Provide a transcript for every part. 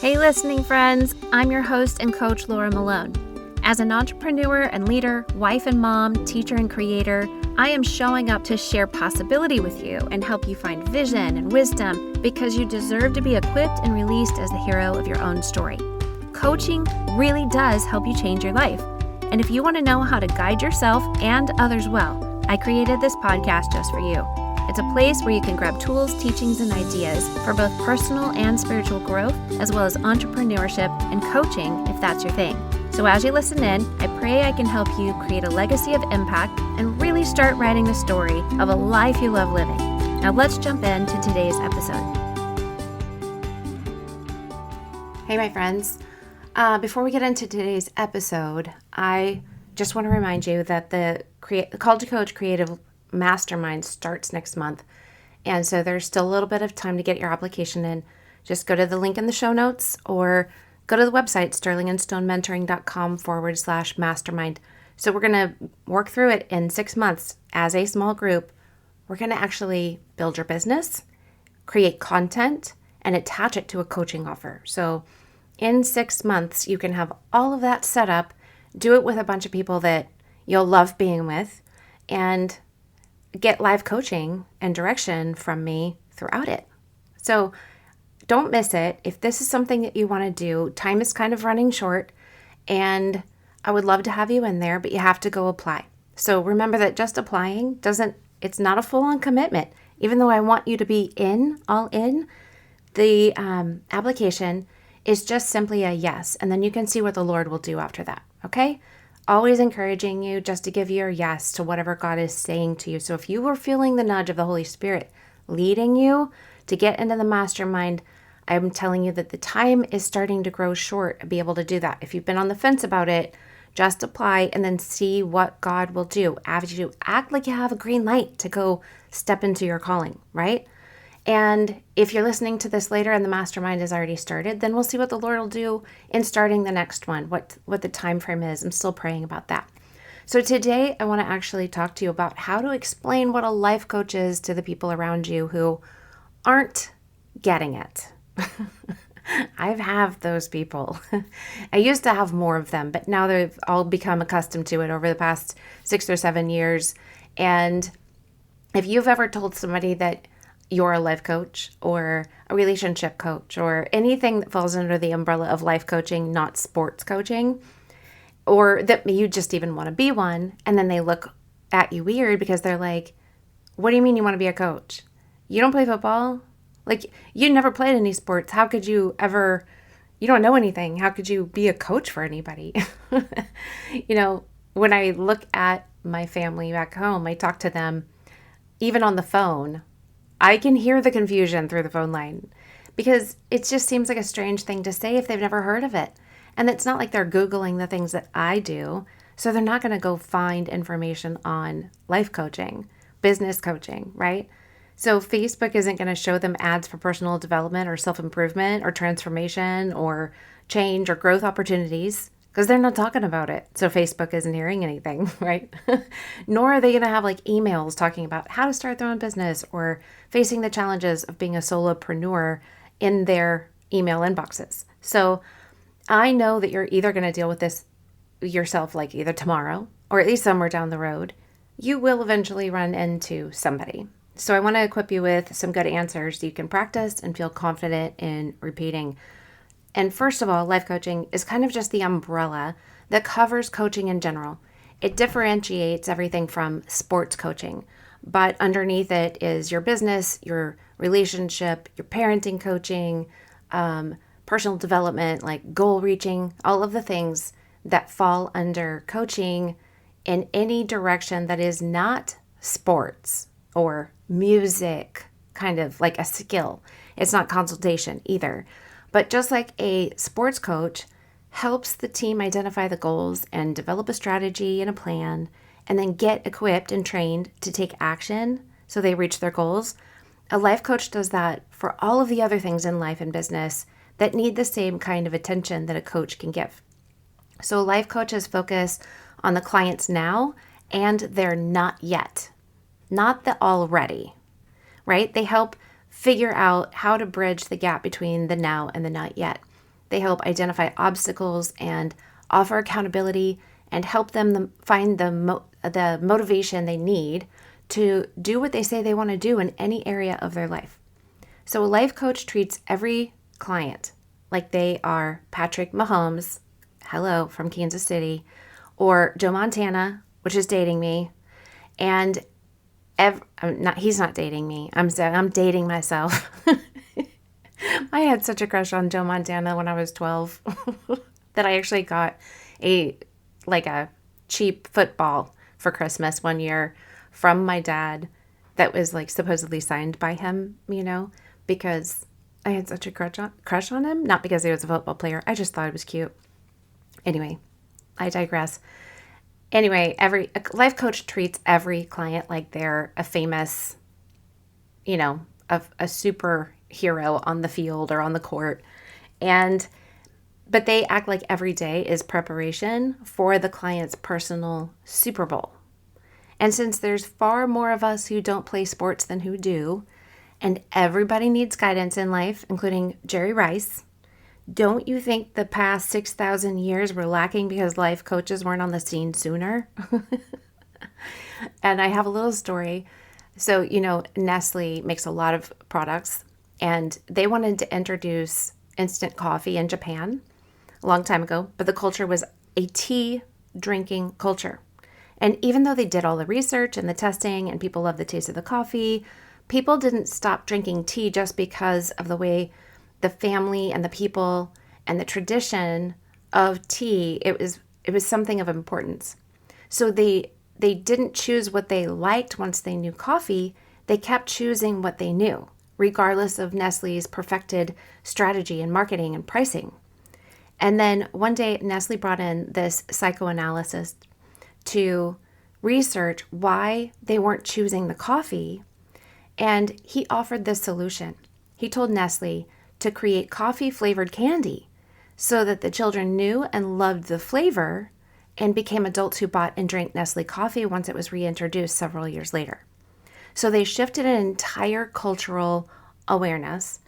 Hey listening friends, I'm your host and coach Laura Malone. As an entrepreneur and leader, wife and mom, teacher and creator, I am showing up to share possibility with you and help you find vision and wisdom because you deserve to be equipped and released as the hero of your own story. Coaching really does help you change your life. And if you want to know how to guide yourself and others well, I created this podcast just for you. It's a place where you can grab tools, teachings, and ideas for both personal and spiritual growth, as well as entrepreneurship and coaching if that's your thing. So as you listen in, I pray I can help you create a legacy of impact and really start writing the story of a life you love living. Now let's jump into today's episode. Hey my friends, before we get into today's episode, I just want to remind you that the Call to Coach Creative Mastermind starts next month. And so there's still a little bit of time to get your application in. Just go to the link in the show notes or go to the website, sterlingandstonementoring.com/mastermind. So we're going to work through it in 6 months as a small group. We're going to actually build your business, create content, and attach it to a coaching offer. So in 6 months, you can have all of that set up, do it with a bunch of people that you'll love being with, and get live coaching and direction from me throughout it. So don't miss it. If this is something that you want to do, time is kind of running short and I would love to have you in there, but you have to go apply. So remember that just applying it's not a full-on commitment. Even though I want you to be all in, the application is just simply a yes. And then you can see what the Lord will do after that. Okay? Always encouraging you just to give your yes to whatever God is saying to you. So if you were feeling the nudge of the Holy Spirit leading you to get into the mastermind, I'm telling you that the time is starting to grow short to be able to do that. If you've been on the fence about it, just apply and then see what God will do. As you act like you have a green light to go step into your calling, right? And if you're listening to this later and the mastermind has already started, then we'll see what the Lord will do in starting the next one, what the time frame is. I'm still praying about that. So today I want to actually talk to you about how to explain what a life coach is to the people around you who aren't getting it. I have those people. I used to have more of them, but now they've all become accustomed to it over the past 6 or 7 years. And if you've ever told somebody that you're a life coach or a relationship coach or anything that falls under the umbrella of life coaching, not sports coaching, or that you just even want to be one, and then they look at you weird because they're like, what do you mean you want to be a coach? You don't play football? Like, you never played any sports. How could you ever, you don't know anything. How could you be a coach for anybody? When I look at my family back home, I talk to them even on the phone. I can hear the confusion through the phone line because it just seems like a strange thing to say if they've never heard of it. And it's not like they're Googling the things that I do. So they're not going to go find information on life coaching, business coaching, right? So Facebook isn't going to show them ads for personal development or self-improvement or transformation or change or growth opportunities because they're not talking about it. So Facebook isn't hearing anything, right? Nor are they going to have like emails talking about how to start their own business or facing the challenges of being a solopreneur in their email inboxes. So I know that you're either going to deal with this yourself like either tomorrow or at least somewhere down the road. You will eventually run into somebody. So I want to equip you with some good answers so you can practice and feel confident in repeating. And first of all, life coaching is kind of just the umbrella that covers coaching in general. It differentiates everything from sports coaching, but underneath it is your business, your relationship, your parenting coaching, personal development, like goal reaching, all of the things that fall under coaching in any direction that is not sports or music, kind of like a skill. It's not consultation either. But just like a sports coach helps the team identify the goals and develop a strategy and a plan, and then get equipped and trained to take action so they reach their goals, a life coach does that for all of the other things in life and business that need the same kind of attention that a coach can give. So life coaches focus on the clients now and their not yet, not the already, right? They help figure out how to bridge the gap between the now and the not yet. They help identify obstacles and offer accountability and help them find the motivation they need to do what they say they want to do in any area of their life. So a life coach treats every client like they are Patrick Mahomes, hello, from Kansas City, or Joe Montana, which is dating me, and he's not dating me. I'm dating myself. I had such a crush on Joe Montana when I was 12 that I actually got a cheap football for Christmas one year from my dad that was like supposedly signed by him, because I had such a crush on him. Not because he was a football player. I just thought it was cute. Anyway, I digress. Anyway, a life coach treats every client like they're a famous, a superhero on the field or on the court. But they act like every day is preparation for the client's personal Super Bowl. And since there's far more of us who don't play sports than who do, and everybody needs guidance in life, including Jerry Rice, don't you think the past 6,000 years were lacking because life coaches weren't on the scene sooner? And I have a little story. So, Nestle makes a lot of products, and they wanted to introduce instant coffee in Japan a long time ago, but the culture was a tea drinking culture. And even though they did all the research and the testing and people loved the taste of the coffee, people didn't stop drinking tea just because of the way the family and the people and the tradition of tea, it was something of importance. So they didn't choose what they liked once they knew coffee. They kept choosing what they knew, regardless of Nestle's perfected strategy and marketing and pricing. And then one day, Nestle brought in this psychoanalyst to research why they weren't choosing the coffee. And he offered this solution. He told Nestle to create coffee-flavored candy so that the children knew and loved the flavor and became adults who bought and drank Nestle coffee once it was reintroduced several years later. So they shifted an entire cultural awareness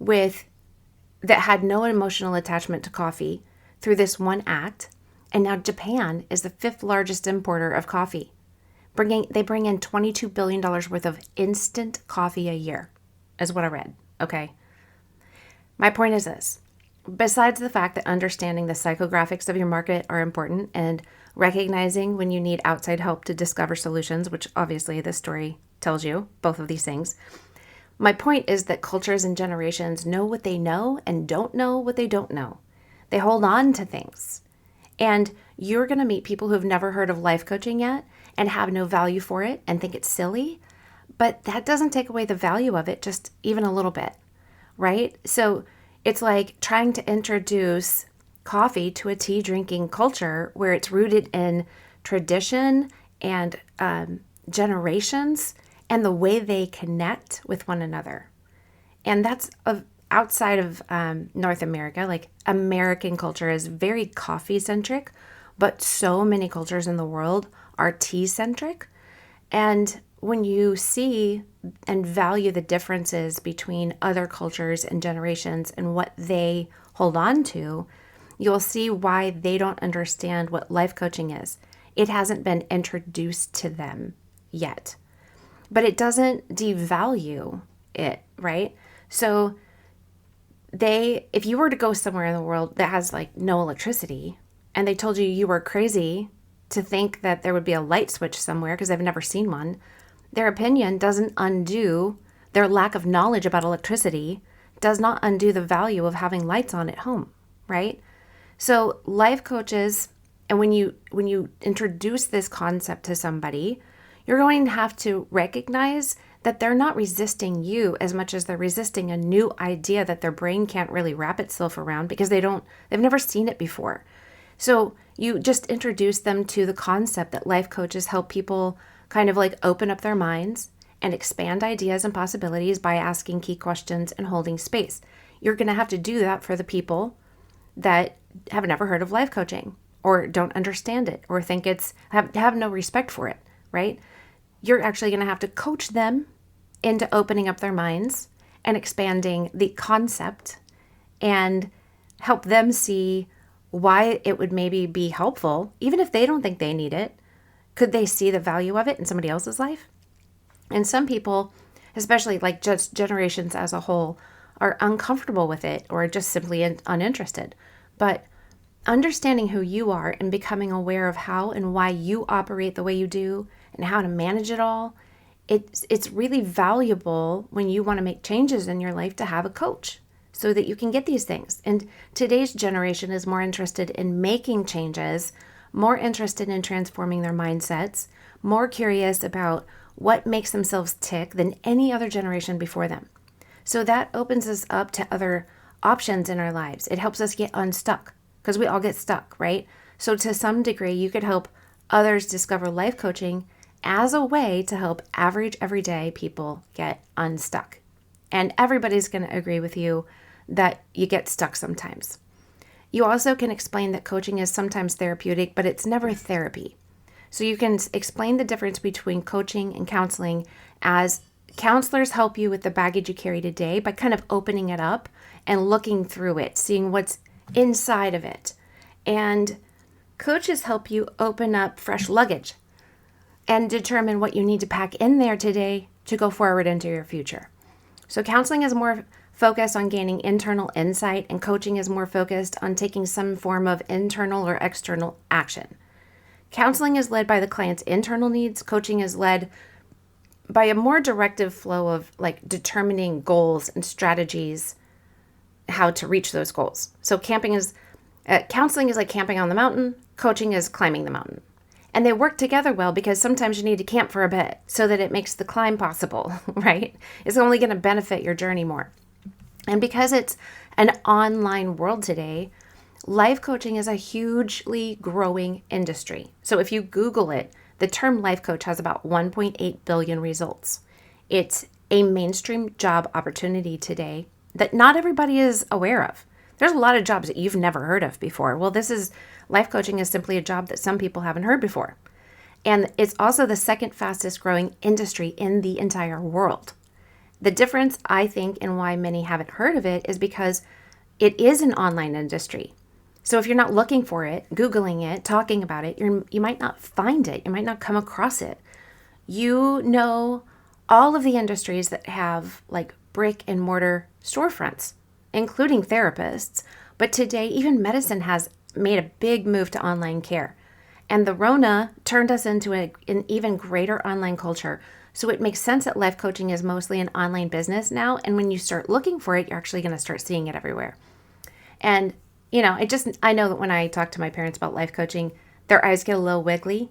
that had no emotional attachment to coffee through this one act. And now Japan is the 5th largest importer of coffee. They bring in $22 billion worth of instant coffee a year, is what I read. Okay. My point is this. Besides the fact that understanding the psychographics of your market are important and recognizing when you need outside help to discover solutions, which obviously this story tells you, both of these things, my point is that cultures and generations know what they know and don't know what they don't know. They hold on to things. And you're going to meet people who've never heard of life coaching yet and have no value for it and think it's silly. But that doesn't take away the value of it, just even a little bit, right? So it's like trying to introduce coffee to a tea drinking culture where it's rooted in tradition and generations and the way they connect with one another. And that's outside of North America. Like American culture is very coffee centric, but so many cultures in the world are tea centric. And when you see and value the differences between other cultures and generations and what they hold on to, you'll see why they don't understand what life coaching is. It hasn't been introduced to them yet, but it doesn't devalue it, right? So if you were to go somewhere in the world that has like no electricity and they told you were crazy to think that there would be a light switch somewhere because they've never seen one, their opinion doesn't undo their lack of knowledge about electricity, does not undo the value of having lights on at home, right? So life coaches, and when you introduce this concept to somebody, you're going to have to recognize that they're not resisting you as much as they're resisting a new idea that their brain can't really wrap itself around because they've never seen it before. So you just introduce them to the concept that life coaches help people kind of like open up their minds and expand ideas and possibilities by asking key questions and holding space. You're going to have to do that for the people that have never heard of life coaching or don't understand it or think have no respect for it, right? You're actually going to have to coach them into opening up their minds and expanding the concept and help them see why it would maybe be helpful, even if they don't think they need it. Could they see the value of it in somebody else's life? And some people, especially like just generations as a whole, are uncomfortable with it or just simply uninterested. But understanding who you are and becoming aware of how and why you operate the way you do and how to manage it all, it's really valuable when you want to make changes in your life to have a coach so that you can get these things. And today's generation is more interested in making changes, more interested in transforming their mindsets, more curious about what makes themselves tick than any other generation before them. So that opens us up to other options in our lives. It helps us get unstuck because we all get stuck, right? So to some degree, you could help others discover life coaching as a way to help average, everyday people get unstuck. And everybody's going to agree with you that you get stuck sometimes. You also can explain that coaching is sometimes therapeutic, but it's never therapy. So you can explain the difference between coaching and counseling as counselors help you with the baggage you carry today by kind of opening it up and looking through it, seeing what's inside of it. And coaches help you open up fresh luggage and determine what you need to pack in there today to go forward into your future. So counseling is more focused on gaining internal insight, and coaching is more focused on taking some form of internal or external action. Counseling is led by the client's internal needs. Coaching is led by a more directive flow of like determining goals and strategies, how to reach those goals. So counseling is like camping on the mountain. Coaching is climbing the mountain. And they work together well because sometimes you need to camp for a bit so that it makes the climb possible, right? It's only going to benefit your journey more. And because it's an online world today, life coaching is a hugely growing industry. So if you Google it, the term life coach has about 1.8 billion results. It's a mainstream job opportunity today that not everybody is aware of. There's a lot of jobs that you've never heard of before. Well, life coaching is simply a job that some people haven't heard before. And it's also the second fastest growing industry in the entire world. The difference, I think, in why many haven't heard of it is because it is an online industry. So if you're not looking for it, Googling it, talking about it, you might not find it. You might not come across it. You know all of the industries that have like brick and mortar storefronts, including therapists. But today, even medicine has made a big move to online care. And the Rona turned us into an even greater online culture. So it makes sense that life coaching is mostly an online business now. And when you start looking for it, you're actually going to start seeing it everywhere. And, I know that when I talk to my parents about life coaching, their eyes get a little wiggly.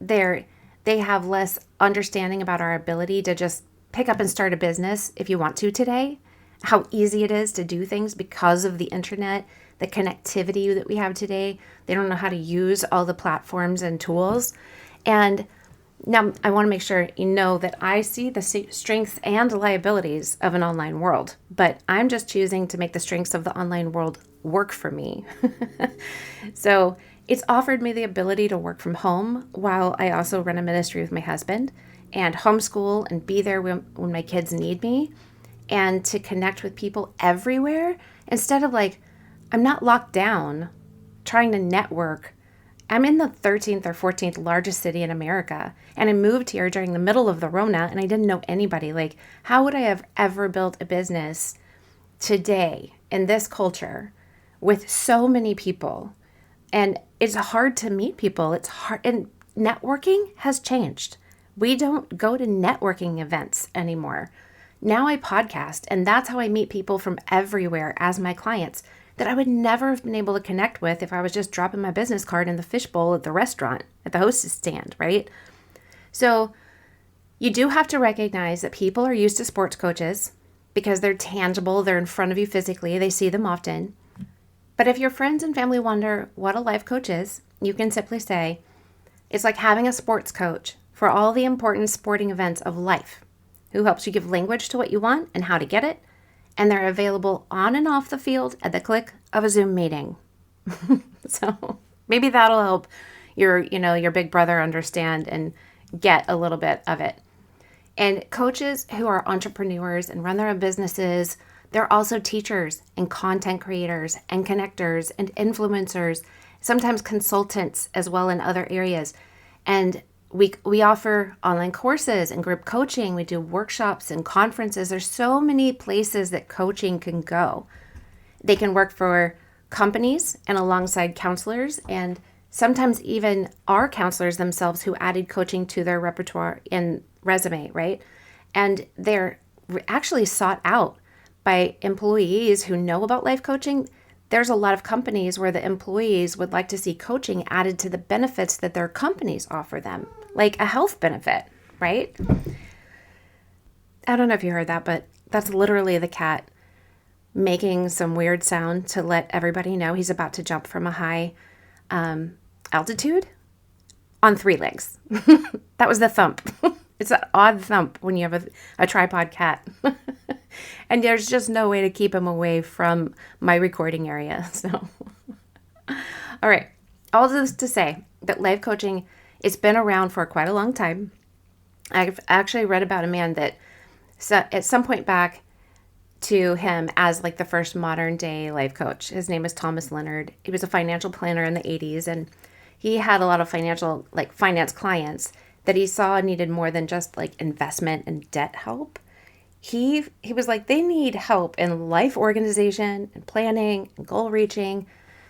They have less understanding about our ability to just pick up and start a business if you want to today, how easy it is to do things because of the internet, the connectivity that we have today. They don't know how to use all the platforms and tools. And now I want to make sure you know that I see the strengths and liabilities of an online world, but I'm just choosing to make the strengths of the online world work for me. So it's offered me the ability to work from home while I also run a ministry with my husband and homeschool and be there when my kids need me, and to connect with people everywhere instead of I'm not locked down trying to network. I'm in the 13th or 14th largest city in America, and I moved here during the middle of the Rona, and I didn't know anybody. How would I have ever built a business today in this culture with so many people? And it's hard to meet people. It's hard, and networking has changed. We don't go to networking events anymore. Now I podcast, and that's how I meet people from everywhere as my clients that I would never have been able to connect with if I was just dropping my business card in the fishbowl at the restaurant, at the hostess stand, right? So you do have to recognize that people are used to sports coaches because they're tangible, they're in front of you physically, they see them often. But if your friends and family wonder what a life coach is, you can simply say, it's like having a sports coach for all the important sporting events of life, who helps you give language to what you want and how to get it. And they're available on and off the field at the click of a Zoom meeting. So maybe that'll help your big brother understand and get a little bit of it. And coaches who are entrepreneurs and run their own businesses, They're also teachers and content creators and connectors and influencers, sometimes consultants as well in other areas. And we offer online courses and group coaching. We do workshops and conferences. There's so many places that coaching can go. They can work for companies and alongside counselors, and sometimes even our counselors themselves who added coaching to their repertoire and resume, right? And they're actually sought out by employees who know about life coaching. There's a lot of companies where the employees would like to see coaching added to the benefits that their companies offer them, like a health benefit, right? I don't know if you heard that, but that's literally the cat making some weird sound to let everybody know he's about to jump from a high altitude on 3 legs. That was the thump. It's an odd thump when you have a tripod cat. And there's just no way to keep him away from my recording area. So, all right. All this to say that life coaching, it's been around for quite a long time. I've actually read about a man that at some point back to him as like the first modern day life coach. His name is Thomas Leonard. He was a financial planner in the 80s, and he had a lot of finance clients that he saw needed more than just like investment and debt help. He was like, they need help in life organization and planning and goal reaching.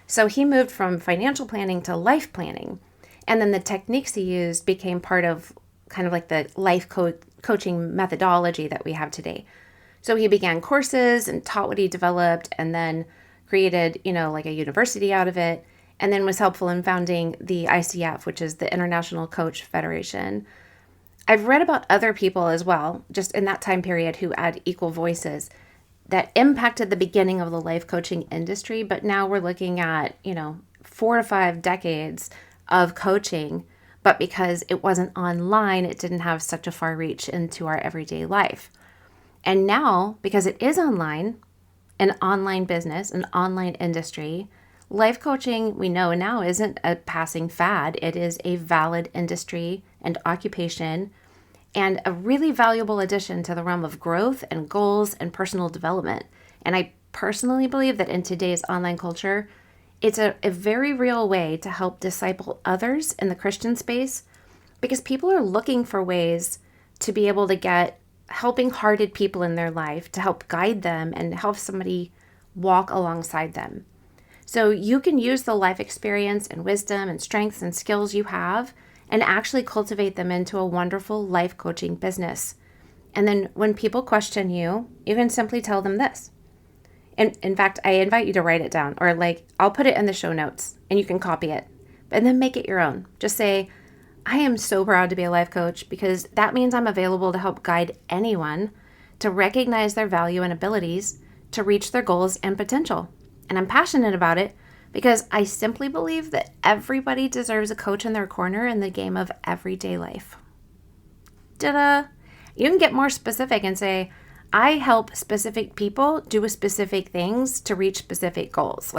So he moved from financial planning to life planning. And then the techniques he used became part of kind of like the life coaching methodology that we have today. So he began courses and taught what he developed, and then created, like a university out of it, and then was helpful in founding the ICF, which is the International Coach Federation. I've read about other people as well, just in that time period, who had equal voices that impacted the beginning of the life coaching industry. But now we're looking at, 4 to 5 decades of coaching. But because it wasn't online, it didn't have such a far reach into our everyday life. And now, because it is online, an online business, an online industry, life coaching, we know now, isn't a passing fad. It is a valid industry and occupation, and a really valuable addition to the realm of growth and goals and personal development. And I personally believe that in today's online culture, it's a very real way to help disciple others in the Christian space, because people are looking for ways to be able to get helping-hearted people in their life to help guide them and help somebody walk alongside them. So you can use the life experience and wisdom and strengths and skills you have and actually cultivate them into a wonderful life coaching business. And then when people question you, you can simply tell them this. And in fact, I invite you to write it down, or I'll put it in the show notes and you can copy it, and then make it your own. Just say, I am so proud to be a life coach, because that means I'm available to help guide anyone to recognize their value and abilities to reach their goals and potential. And I'm passionate about it because I simply believe that everybody deserves a coach in their corner in the game of everyday life. Ta-da! You can get more specific and say, I help specific people do specific things to reach specific goals.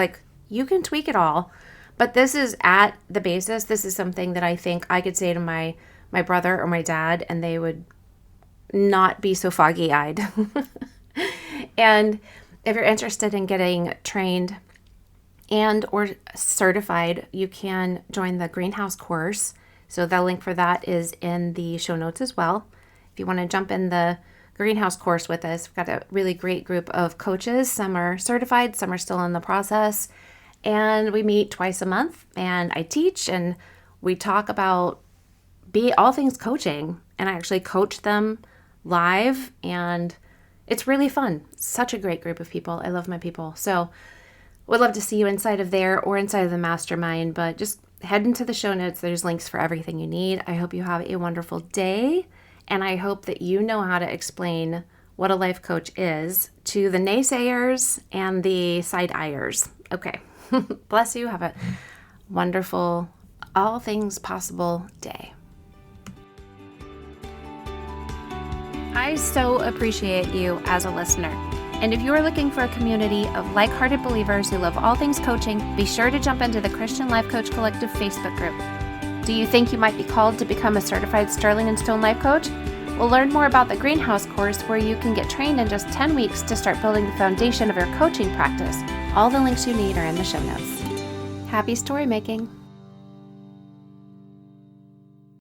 You can tweak it all, but this is at the basis. This is something that I think I could say to my brother or my dad, and they would not be so foggy-eyed. And if you're interested in getting trained and or certified, you can join the Greenhouse course. So the link for that is in the show notes as well. If you want to jump in the Greenhouse course with us, we've got a really great group of coaches. Some are certified, some are still in the process. And we meet twice a month, and I teach, and we talk about all things coaching. And I actually coach them live, and it's really fun. Such a great group of people. I love my people. So would love to see you inside of there or inside of the mastermind, but just head into the show notes. There's links for everything you need. I hope you have a wonderful day, and I hope that you know how to explain what a life coach is to the naysayers and the side-eyers. Okay. Bless you. Have a wonderful, all things possible day. I so appreciate you as a listener. And if you are looking for a community of like-hearted believers who love all things coaching, be sure to jump into the Christian Life Coach Collective Facebook group. Do you think you might be called to become a certified Sterling and Stone life coach? We'll learn more about the Greenhouse course, where you can get trained in just 10 weeks to start building the foundation of your coaching practice. All the links you need are in the show notes. Happy story making!